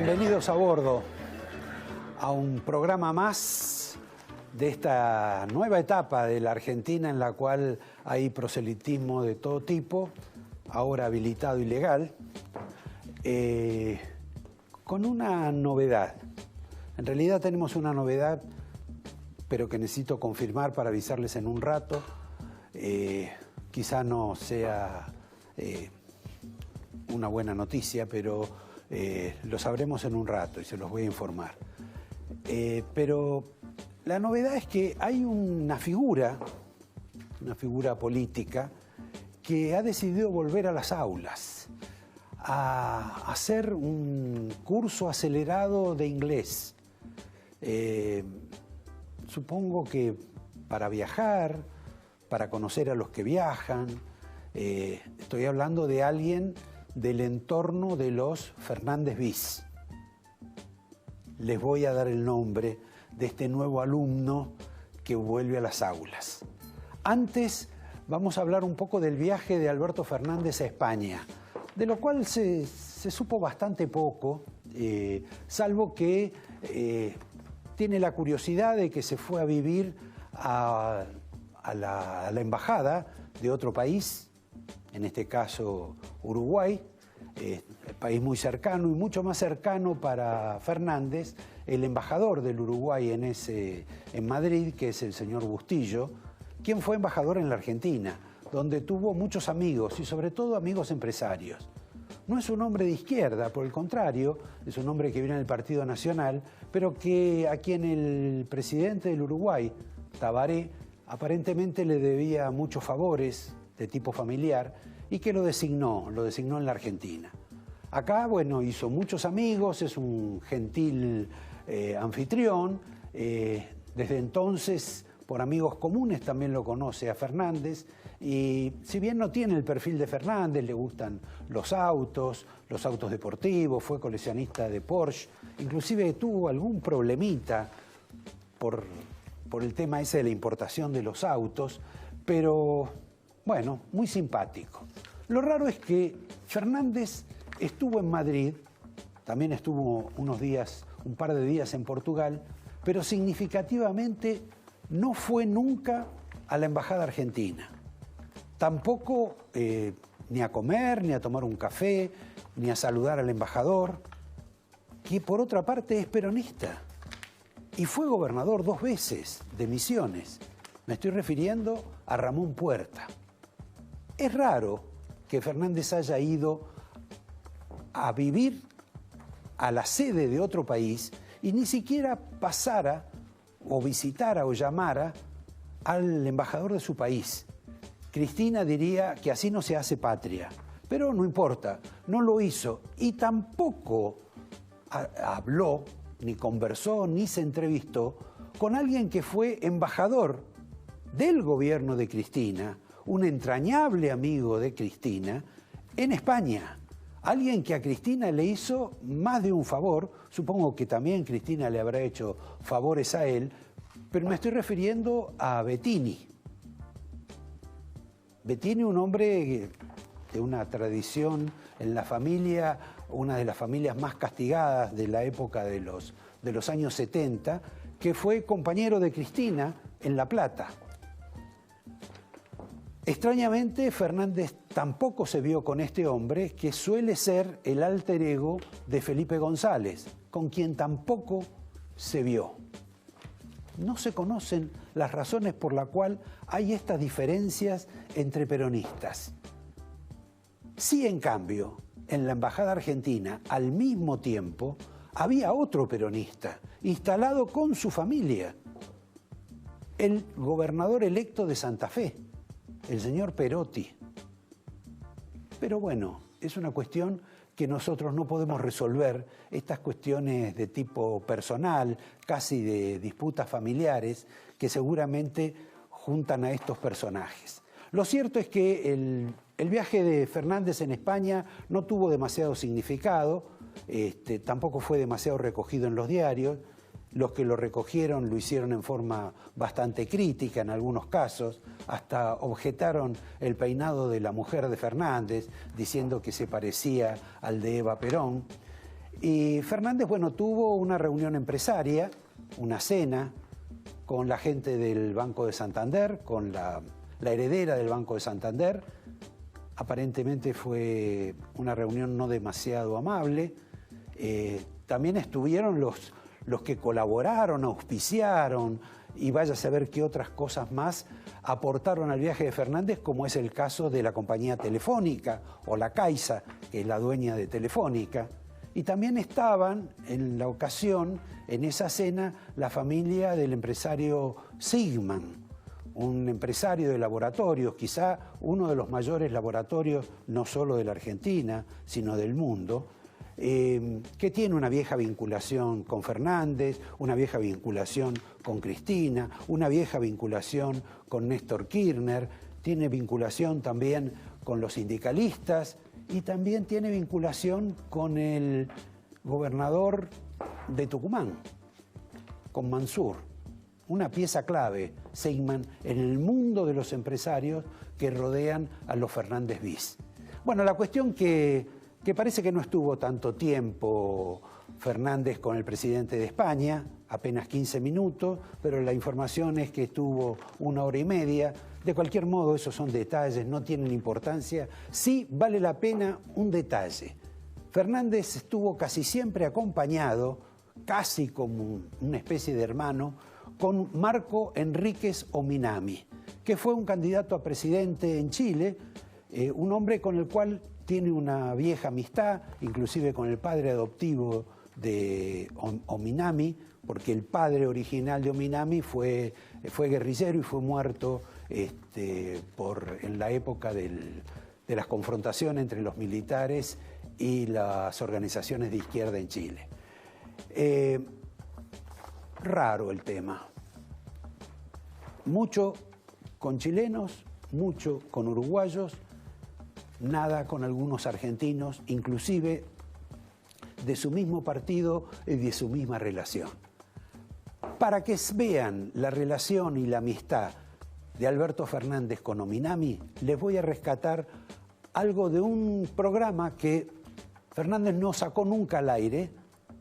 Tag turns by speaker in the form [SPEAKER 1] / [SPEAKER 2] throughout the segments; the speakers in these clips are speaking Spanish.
[SPEAKER 1] Bienvenidos a bordo a un programa más de esta nueva etapa de la Argentina en la cual hay proselitismo de todo tipo, ahora habilitado y legal, con una novedad. En realidad tenemos una novedad, pero que necesito confirmar para avisarles en un rato. Quizá no sea una buena noticia, pero lo sabremos en un rato y se los voy a informar. Pero la novedad es que hay una figura política que ha decidido volver a las aulas, a hacer un curso acelerado de inglés. Supongo que para viajar, para conocer a los que viajan. Estoy hablando de alguien del entorno de los Fernández Bis. Les voy a dar el nombre de este nuevo alumno que vuelve a las aulas. Antes vamos a hablar un poco del viaje de Alberto Fernández a España, de lo cual se supo bastante poco, salvo que tiene la curiosidad de que se fue a vivir a la embajada de otro país, en este caso Uruguay, país muy cercano y mucho más cercano para Fernández, el embajador del Uruguay en Madrid, que es el señor Bustillo, quien fue embajador en la Argentina, donde tuvo muchos amigos y sobre todo amigos empresarios. No es un hombre de izquierda, por el contrario, es un hombre que viene del Partido Nacional, pero a quien el presidente del Uruguay, Tabaré, aparentemente le debía muchos favores de tipo familiar y que lo designó en la Argentina. Acá, bueno, hizo muchos amigos, es un gentil anfitrión, desde entonces, por amigos comunes también lo conoce a Fernández, y si bien no tiene el perfil de Fernández, le gustan los autos deportivos, fue coleccionista de Porsche, inclusive tuvo algún problemita por el tema ese de la importación de los autos, pero bueno, muy simpático. Lo raro es que Fernández estuvo en Madrid, también estuvo un par de días en Portugal, pero significativamente no fue nunca a la embajada argentina. Tampoco ni a comer, ni a tomar un café, ni a saludar al embajador, que por otra parte es peronista y fue gobernador 2 veces de Misiones. Me estoy refiriendo a Ramón Puerta. Es raro que Fernández haya ido a vivir a la sede de otro país y ni siquiera pasara o visitara o llamara al embajador de su país. Cristina diría que así no se hace patria, pero no importa, no lo hizo y tampoco habló, ni conversó, ni se entrevistó con alguien que fue embajador del gobierno de Cristina, un entrañable amigo de Cristina, en España. Alguien que a Cristina le hizo más de un favor, supongo que también Cristina le habrá hecho favores a él, pero me estoy refiriendo a Bettini. Bettini, un hombre de una tradición en la familia, una de las familias más castigadas de la época de los años 70, que fue compañero de Cristina en La Plata. Extrañamente, Fernández tampoco se vio con este hombre, que suele ser el alter ego de Felipe González, con quien tampoco se vio. No se conocen las razones por las cuales hay estas diferencias entre peronistas. Sí, en cambio, en la embajada argentina, al mismo tiempo, había otro peronista, instalado con su familia, el gobernador electo de Santa Fe, el señor Perotti. Pero bueno, es una cuestión que nosotros no podemos resolver, estas cuestiones de tipo personal, casi de disputas familiares, que seguramente juntan a estos personajes. Lo cierto es que el viaje de Fernández en España no tuvo demasiado significado, tampoco fue demasiado recogido en los diarios. Los que lo recogieron lo hicieron en forma bastante crítica en algunos casos, hasta objetaron el peinado de la mujer de Fernández, diciendo que se parecía al de Eva Perón. Y Fernández, bueno, tuvo una reunión empresaria, una cena con la gente del Banco de Santander, con la heredera del Banco de Santander. Aparentemente fue una reunión no demasiado amable. También estuvieron los que colaboraron, auspiciaron, y vaya a saber qué otras cosas más aportaron al viaje de Fernández, como es el caso de la compañía Telefónica o la Caixa, que es la dueña de Telefónica. Y también estaban en la ocasión, en esa cena, la familia del empresario Sigman, un empresario de laboratorios, quizá uno de los mayores laboratorios, no solo de la Argentina, sino del mundo, que tiene una vieja vinculación con Fernández, una vieja vinculación con Cristina, una vieja vinculación con Néstor Kirchner, tiene vinculación también con los sindicalistas y también tiene vinculación con el gobernador de Tucumán, con Mansur. Una pieza clave, Sigman, en el mundo de los empresarios que rodean a los Fernández Bis. Bueno, la cuestión que parece que no estuvo tanto tiempo Fernández con el presidente de España, apenas 15 minutos, pero la información es que estuvo 1 hora y media. De cualquier modo, esos son detalles, no tienen importancia. Sí vale la pena un detalle. Fernández estuvo casi siempre acompañado, casi como una especie de hermano, con Marco Enríquez Ominami, que fue un candidato a presidente en Chile, un hombre con el cual tiene una vieja amistad, inclusive con el padre adoptivo de Ominami, porque el padre original de Ominami fue guerrillero y fue muerto en la época de las confrontaciones entre los militares y las organizaciones de izquierda en Chile. Raro el tema. Mucho con chilenos, mucho con uruguayos, nada con algunos argentinos, inclusive de su mismo partido y de su misma relación. Para que vean la relación y la amistad de Alberto Fernández con Ominami, les voy a rescatar algo de un programa que Fernández no sacó nunca al aire,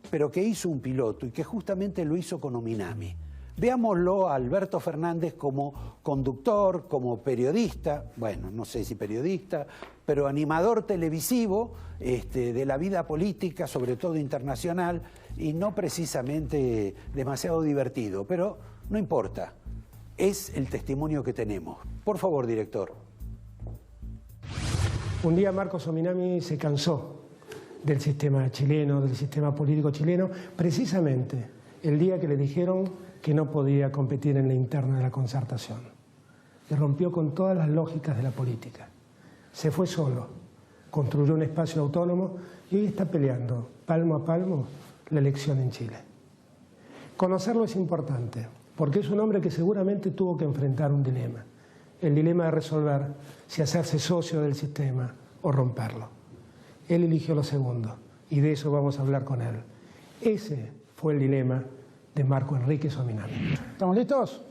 [SPEAKER 1] pero que hizo un piloto y que justamente lo hizo con Ominami. Veámoslo a Alberto Fernández como conductor, como periodista, bueno, no sé si periodista, pero animador televisivo de la vida política, sobre todo internacional, y no precisamente demasiado divertido, pero no importa, es el testimonio que tenemos. Por favor, director.
[SPEAKER 2] Un día Marcos Ominami se cansó del sistema chileno, del sistema político chileno, precisamente el día que le dijeron que no podía competir en la interna de la Concertación. Y rompió con todas las lógicas de la política. Se fue solo, construyó un espacio autónomo y hoy está peleando palmo a palmo la elección en Chile. Conocerlo es importante, porque es un hombre que seguramente tuvo que enfrentar un dilema. El dilema de resolver si hacerse socio del sistema o romperlo. Él eligió lo segundo, y de eso vamos a hablar con él. Ese fue el dilema de Marco Enríquez Ominami. ¿Estamos listos?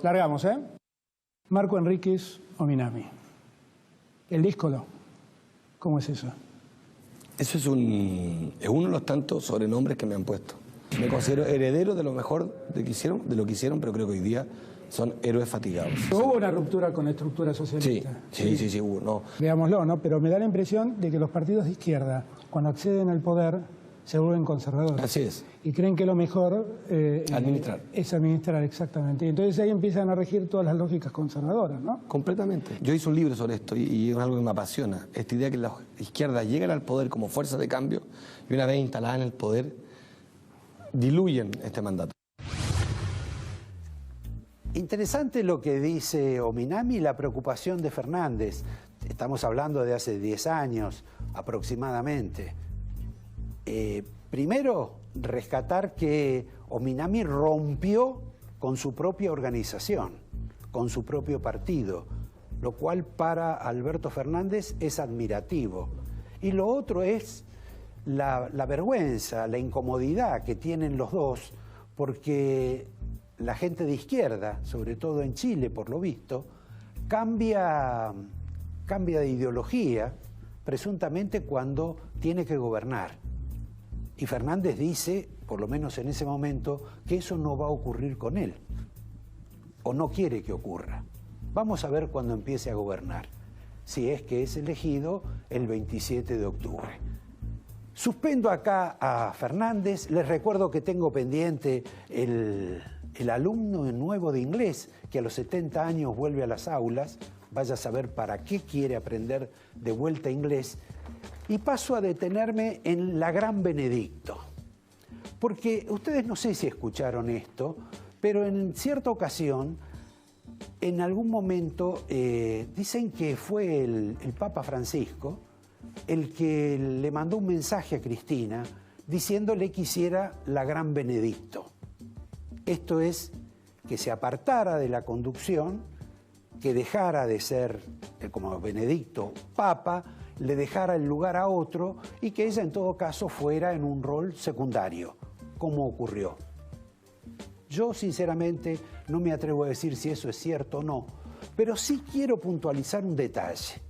[SPEAKER 2] Largamos, ¿eh? Marco Enríquez Ominami. El díscolo, ¿cómo es eso?
[SPEAKER 3] Eso es uno de los tantos sobrenombres que me han puesto. Me considero heredero de lo mejor de lo que hicieron, pero creo que hoy día son héroes fatigados.
[SPEAKER 2] Hubo una ruptura con la estructura socialista.
[SPEAKER 3] Sí, hubo, no.
[SPEAKER 2] Veámoslo, ¿no? Pero me da la impresión de que los partidos de izquierda, cuando acceden al poder, se vuelven conservadores.
[SPEAKER 3] Así es.
[SPEAKER 2] Y creen que lo mejor
[SPEAKER 3] administrar.
[SPEAKER 2] Es administrar, exactamente. Y entonces ahí empiezan a regir todas las lógicas conservadoras, ¿no?
[SPEAKER 3] Completamente. Yo hice un libro sobre esto y es algo que me apasiona. Esta idea que las izquierdas llegan al poder como fuerza de cambio y una vez instaladas en el poder, diluyen este mandato.
[SPEAKER 1] Interesante lo que dice Ominami y la preocupación de Fernández. Estamos hablando de hace 10 años aproximadamente. Primero, rescatar que Ominami rompió con su propia organización, con su propio partido, lo cual para Alberto Fernández es admirativo. Y lo otro es la vergüenza, la incomodidad que tienen los dos, porque la gente de izquierda, sobre todo en Chile por lo visto, cambia de ideología presuntamente cuando tiene que gobernar. Y Fernández dice, por lo menos en ese momento, que eso no va a ocurrir con él, o no quiere que ocurra. Vamos a ver cuando empiece a gobernar, si es que es elegido el 27 de octubre. Suspendo acá a Fernández. Les recuerdo que tengo pendiente el alumno nuevo de inglés, que a los 70 años vuelve a las aulas. Vaya a saber para qué quiere aprender de vuelta inglés. Y paso a detenerme en la Gran Benedicto. Porque ustedes no sé si escucharon esto, pero en cierta ocasión, en algún momento, dicen que fue el Papa Francisco el que le mandó un mensaje a Cristina diciéndole que hiciera la Gran Benedicto. Esto es, que se apartara de la conducción, que dejara de ser, como Benedicto, Papa, le dejara el lugar a otro y que ella en todo caso fuera en un rol secundario, como ocurrió. Yo sinceramente no me atrevo a decir si eso es cierto o no, pero sí quiero puntualizar un detalle.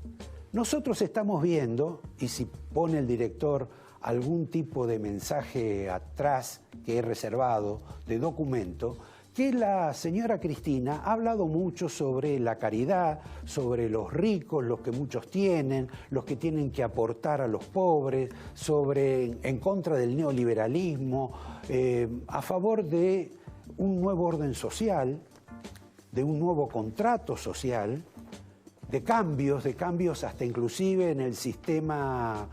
[SPEAKER 1] Nosotros estamos viendo, y si pone el director algún tipo de mensaje atrás que he reservado, de documento, que la señora Cristina ha hablado mucho sobre la caridad, sobre los ricos, los que muchos tienen, los que tienen que aportar a los pobres, en contra del neoliberalismo, a favor de un nuevo orden social, de un nuevo contrato social, de cambios hasta inclusive en el sistema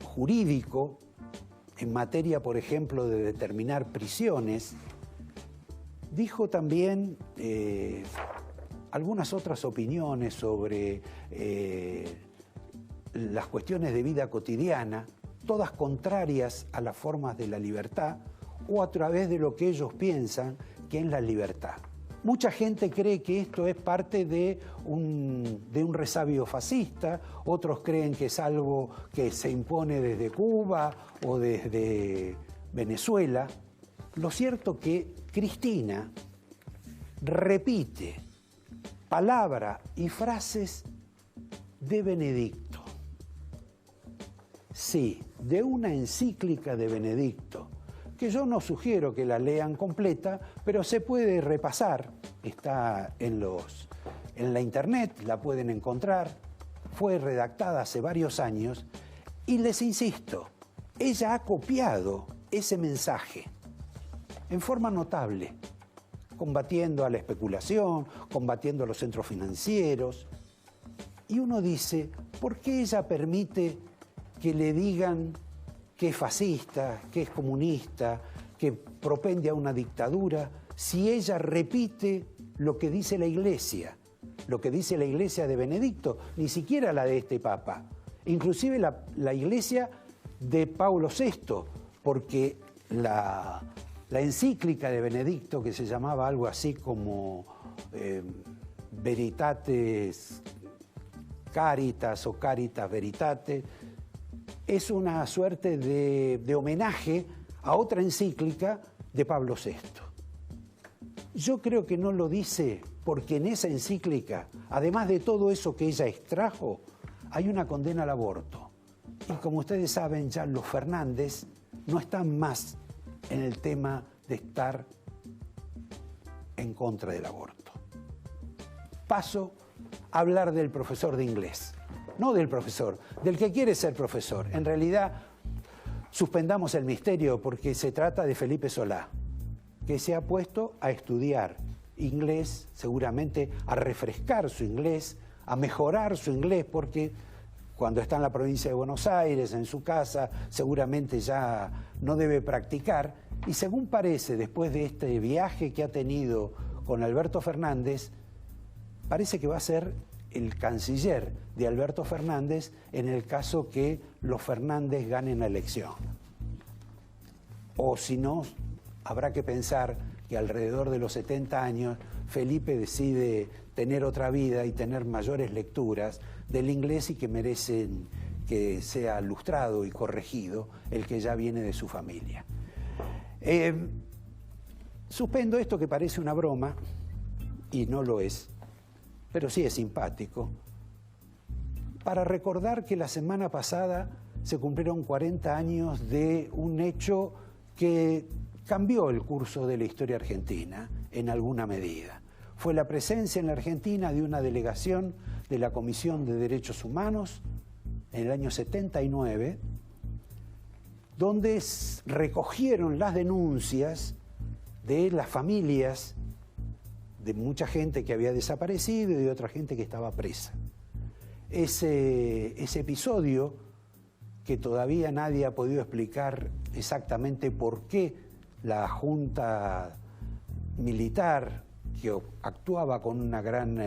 [SPEAKER 1] jurídico, en materia, por ejemplo, de determinar prisiones. Dijo también algunas otras opiniones sobre las cuestiones de vida cotidiana, todas contrarias a las formas de la libertad o a través de lo que ellos piensan que es la libertad. Mucha gente cree que esto es parte de un resabio fascista, otros creen que es algo que se impone desde Cuba o desde Venezuela. Lo cierto que Cristina repite palabras y frases de Benedicto. Sí, de una encíclica de Benedicto, que yo no sugiero que la lean completa, pero se puede repasar, está en la internet, la pueden encontrar, fue redactada hace varios años, y les insisto, ella ha copiado ese mensaje en forma notable, combatiendo a la especulación, combatiendo a los centros financieros, y uno dice, ¿por qué ella permite que le digan que es fascista, que es comunista, que propende a una dictadura, si ella repite lo que dice la Iglesia de Benedicto, ni siquiera la de este Papa, inclusive la Iglesia de Pablo VI, porque la encíclica de Benedicto, que se llamaba algo así como Veritates Caritas o Caritas Veritate, es una suerte de homenaje a otra encíclica de Pablo VI. Yo creo que no lo dice porque en esa encíclica, además de todo eso que ella extrajo, hay una condena al aborto. Y como ustedes saben, ya los Fernández no están más en el tema de estar en contra del aborto. Paso a hablar del profesor de inglés. No del profesor, del que quiere ser profesor. En realidad, suspendamos el misterio porque se trata de Felipe Solá, que se ha puesto a estudiar inglés, seguramente a refrescar su inglés, a mejorar su inglés, porque cuando está en la provincia de Buenos Aires, en su casa, seguramente ya no debe practicar. Y según parece, después de este viaje que ha tenido con Alberto Fernández, parece que va a ser el canciller de Alberto Fernández en el caso que los Fernández ganen la elección. O si no, habrá que pensar que alrededor de los 70 años Felipe decide tener otra vida y tener mayores lecturas del inglés y que merecen que sea lustrado y corregido el que ya viene de su familia. Suspendo esto que parece una broma, y no lo es, pero sí es simpático, para recordar que la semana pasada se cumplieron 40 años de un hecho que cambió el curso de la historia argentina en alguna medida. Fue la presencia en la Argentina de una delegación de la Comisión de Derechos Humanos en el año 79, donde recogieron las denuncias de las familias de mucha gente que había desaparecido y de otra gente que estaba presa. Ese episodio, que todavía nadie ha podido explicar exactamente por qué la Junta Militar, que actuaba con un gran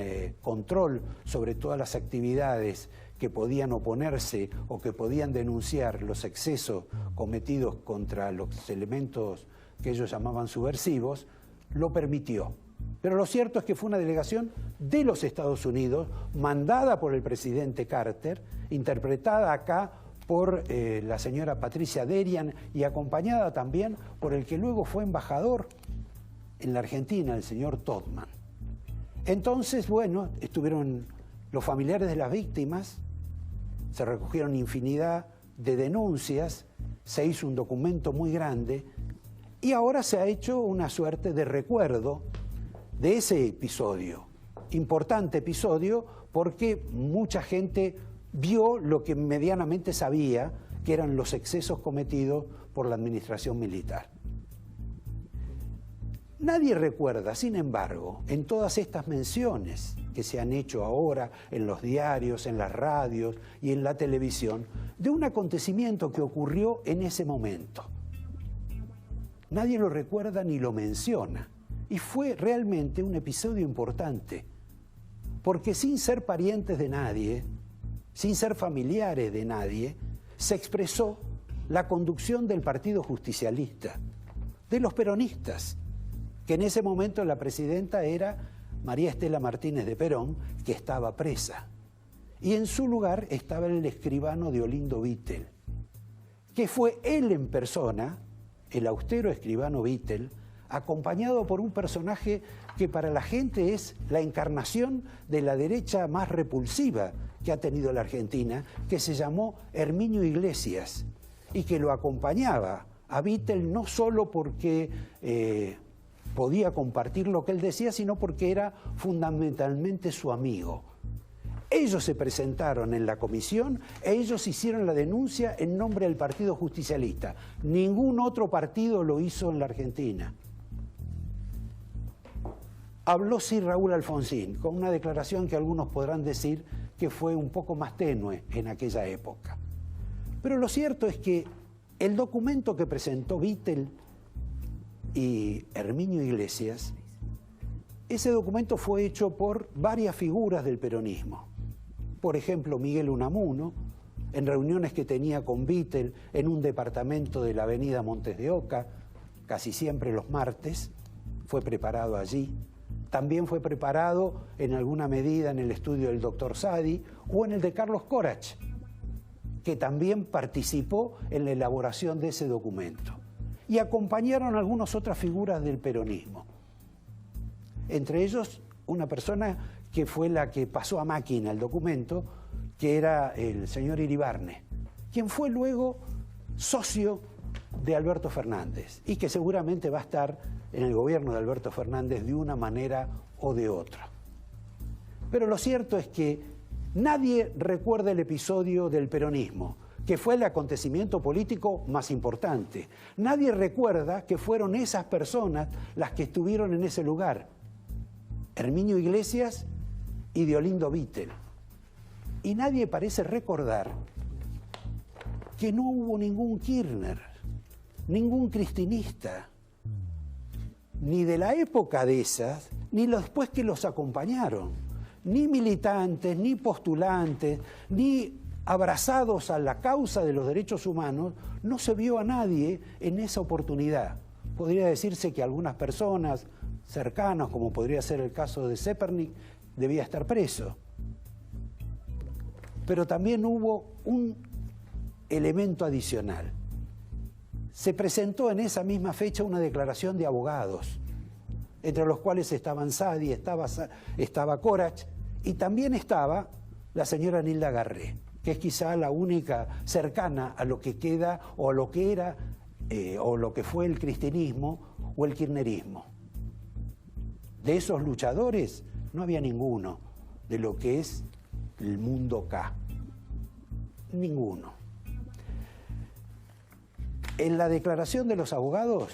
[SPEAKER 1] control sobre todas las actividades que podían oponerse o que podían denunciar los excesos cometidos contra los elementos que ellos llamaban subversivos, lo permitió. Pero lo cierto es que fue una delegación de los Estados Unidos, mandada por el presidente Carter, interpretada acá por la señora Patricia Derian y acompañada también por el que luego fue embajador en la Argentina, el señor Todman. Entonces, bueno, estuvieron los familiares de las víctimas, se recogieron infinidad de denuncias, se hizo un documento muy grande y ahora se ha hecho una suerte de recuerdo de ese episodio, importante episodio, porque mucha gente vio lo que medianamente sabía, que eran los excesos cometidos por la administración militar. Nadie recuerda, sin embargo, en todas estas menciones que se han hecho ahora en los diarios, en las radios y en la televisión, de un acontecimiento que ocurrió en ese momento. Nadie lo recuerda ni lo menciona. Y fue realmente un episodio importante, porque sin ser parientes de nadie, sin ser familiares de nadie, se expresó la conducción del Partido Justicialista, de los peronistas, que en ese momento la presidenta era María Estela Martínez de Perón, que estaba presa. Y en su lugar estaba el escribano Deolindo Vittel, que fue él en persona, el austero escribano Vittel, acompañado por un personaje que para la gente es la encarnación de la derecha más repulsiva que ha tenido la Argentina, que se llamó Herminio Iglesias, y que lo acompañaba a Vittel no solo porque podía compartir lo que él decía, sino porque era fundamentalmente su amigo. Ellos se presentaron en la comisión e ellos hicieron la denuncia en nombre del Partido Justicialista. Ningún otro partido lo hizo en la Argentina. Habló sí Raúl Alfonsín, con una declaración que algunos podrán decir que fue un poco más tenue en aquella época. Pero lo cierto es que el documento que presentó Vittel y Herminio Iglesias, ese documento fue hecho por varias figuras del peronismo. Por ejemplo, Miguel Unamuno, en reuniones que tenía con Vittel en un departamento de la avenida Montes de Oca, casi siempre los martes, fue preparado allí. También fue preparado en alguna medida en el estudio del doctor Sadi o en el de Carlos Corach, que también participó en la elaboración de ese documento. Y acompañaron algunas otras figuras del peronismo. Entre ellos, una persona que fue la que pasó a máquina el documento, que era el señor Iribarne, quien fue luego socio de Alberto Fernández y que seguramente va a estar en el gobierno de Alberto Fernández de una manera o de otra. Pero lo cierto es que nadie recuerda el episodio del peronismo, que fue el acontecimiento político más importante. Nadie recuerda que fueron esas personas las que estuvieron en ese lugar, Herminio Iglesias y Deolindo Vittel. Y nadie parece recordar que no hubo ningún Kirchner, ningún cristinista, ni de la época de esas, ni los después que los acompañaron, ni militantes, ni postulantes, ni abrazados a la causa de los derechos humanos, no se vio a nadie en esa oportunidad. Podría decirse que algunas personas cercanas, como podría ser el caso de Zepernik, debía estar preso. Pero también hubo un elemento adicional. Se presentó en esa misma fecha una declaración de abogados, entre los cuales estaban Sadi, estaba Corach, y también estaba la señora Nilda Garré. que es quizá la única cercana a lo que queda o a lo que era o lo que fue el cristianismo o el kirchnerismo. De esos luchadores no había ninguno de lo que es el mundo K. Ninguno. En la declaración de los abogados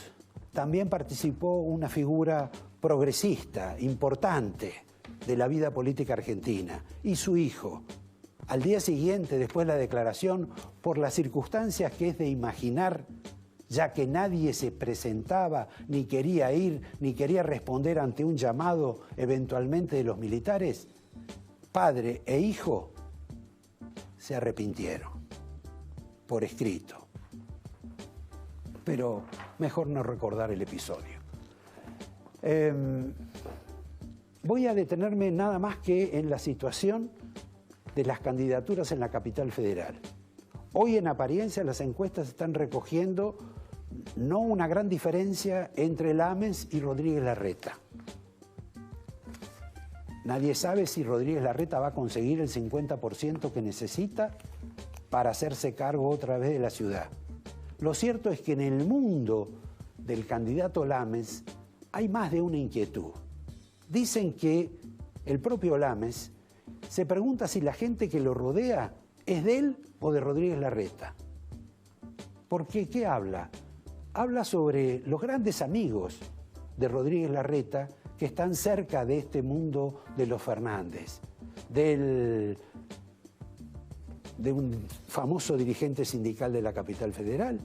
[SPEAKER 1] también participó una figura progresista, importante, de la vida política argentina, y su hijo. Al día siguiente, después de la declaración, por las circunstancias que es de imaginar, ya que nadie se presentaba, ni quería ir, ni quería responder ante un llamado eventualmente de los militares, padre e hijo se arrepintieron, por escrito. Pero mejor no recordar el episodio. Voy a detenerme nada más que en la situación de las candidaturas en la capital federal. Hoy en apariencia las encuestas están recogiendo no una gran diferencia entre Lames y Rodríguez Larreta. Nadie sabe si Rodríguez Larreta va a conseguir el 50% que necesita para hacerse cargo otra vez de la ciudad. Lo cierto es que en el mundo del candidato Lames hay más de una inquietud. Dicen que el propio Lames se pregunta si la gente que lo rodea es de él o de Rodríguez Larreta. Porque, ¿qué habla? Habla sobre los grandes amigos de Rodríguez Larreta que están cerca de este mundo de los Fernández, de un famoso dirigente sindical de la capital federal,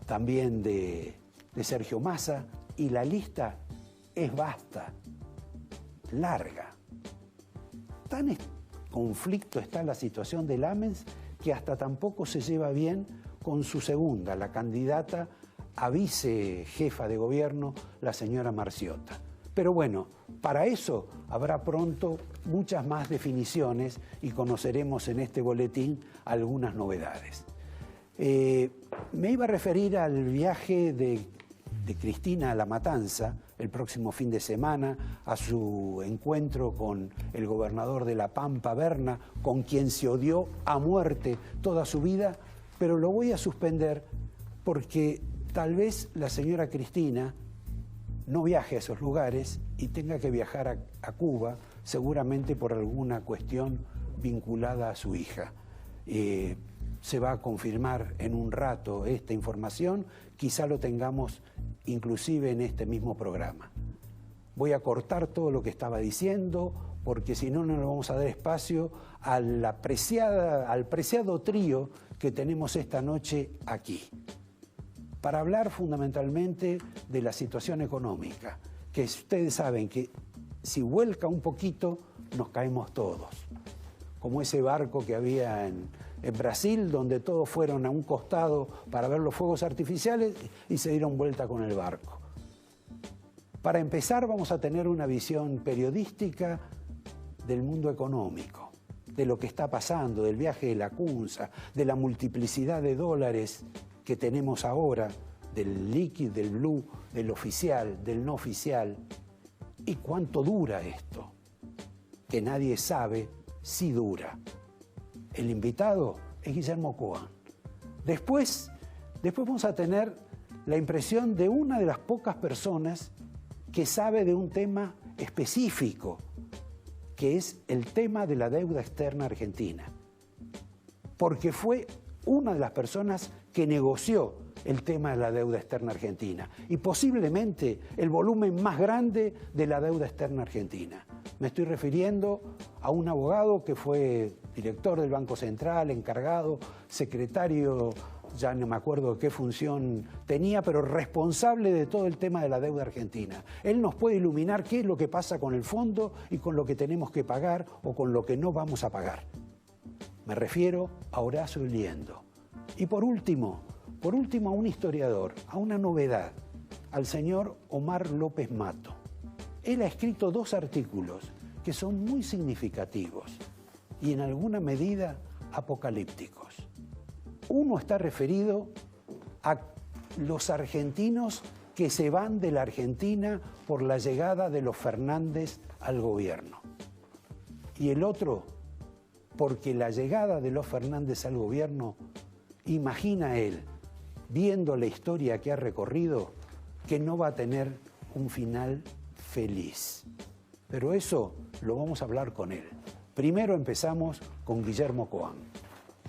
[SPEAKER 1] también de Sergio Massa, y la lista es vasta, larga. Tan en conflicto está la situación de Lames que hasta tampoco se lleva bien con su segunda, la candidata a vicejefa de gobierno, la señora Marciota. Pero bueno, para eso habrá pronto muchas más definiciones y conoceremos en este boletín algunas novedades. Me iba a referir al viaje de Cristina a La Matanza el próximo fin de semana, a su encuentro con el gobernador de La Pampa, Berna, con quien se odió a muerte toda su vida, pero lo voy a suspender porque tal vez la señora Cristina no viaje a esos lugares y tenga que viajar a Cuba, seguramente por alguna cuestión vinculada a su hija. Se va a confirmar en un rato esta información, quizá lo tengamos inclusive en este mismo programa. Voy a cortar todo lo que estaba diciendo, porque si no, no le vamos a dar espacio al preciado trío que tenemos esta noche aquí, para hablar fundamentalmente de la situación económica, que ustedes saben que si vuelca un poquito, nos caemos todos. Como ese barco que había en Brasil, donde todos fueron a un costado para ver los fuegos artificiales y se dieron vuelta con el barco. Para empezar, vamos a tener una visión periodística del mundo económico, de lo que está pasando, del viaje de la Cunza, de la multiplicidad de dólares que tenemos ahora, del líquido, del blue, del oficial, del no oficial. ¿Y cuánto dura esto? Que nadie sabe si dura. El invitado es Guillermo Cohen. Después vamos a tener la impresión de una de las pocas personas que sabe de un tema específico, que es el tema de la deuda externa argentina. Porque fue una de las personas que negoció el tema de la deuda externa argentina y posiblemente el volumen más grande de la deuda externa argentina. Me estoy refiriendo a un abogado que fue director del Banco Central, encargado, secretario, ya no me acuerdo qué función tenía, pero responsable de todo el tema de la deuda argentina. Él nos puede iluminar qué es lo que pasa con el fondo y con lo que tenemos que pagar o con lo que no vamos a pagar. Me refiero a Horacio Liendo. Y por último a un historiador, a una novedad, al señor Omar López Mato. Él ha escrito 2 artículos que son muy significativos y en alguna medida apocalípticos. Uno está referido a los argentinos que se van de la Argentina por la llegada de los Fernández al gobierno. Y el otro porque la llegada de los Fernández al gobierno, imagina él, viendo la historia que ha recorrido, que no va a tener un final feliz. Pero eso lo vamos a hablar con él. Primero empezamos con Guillermo Coan.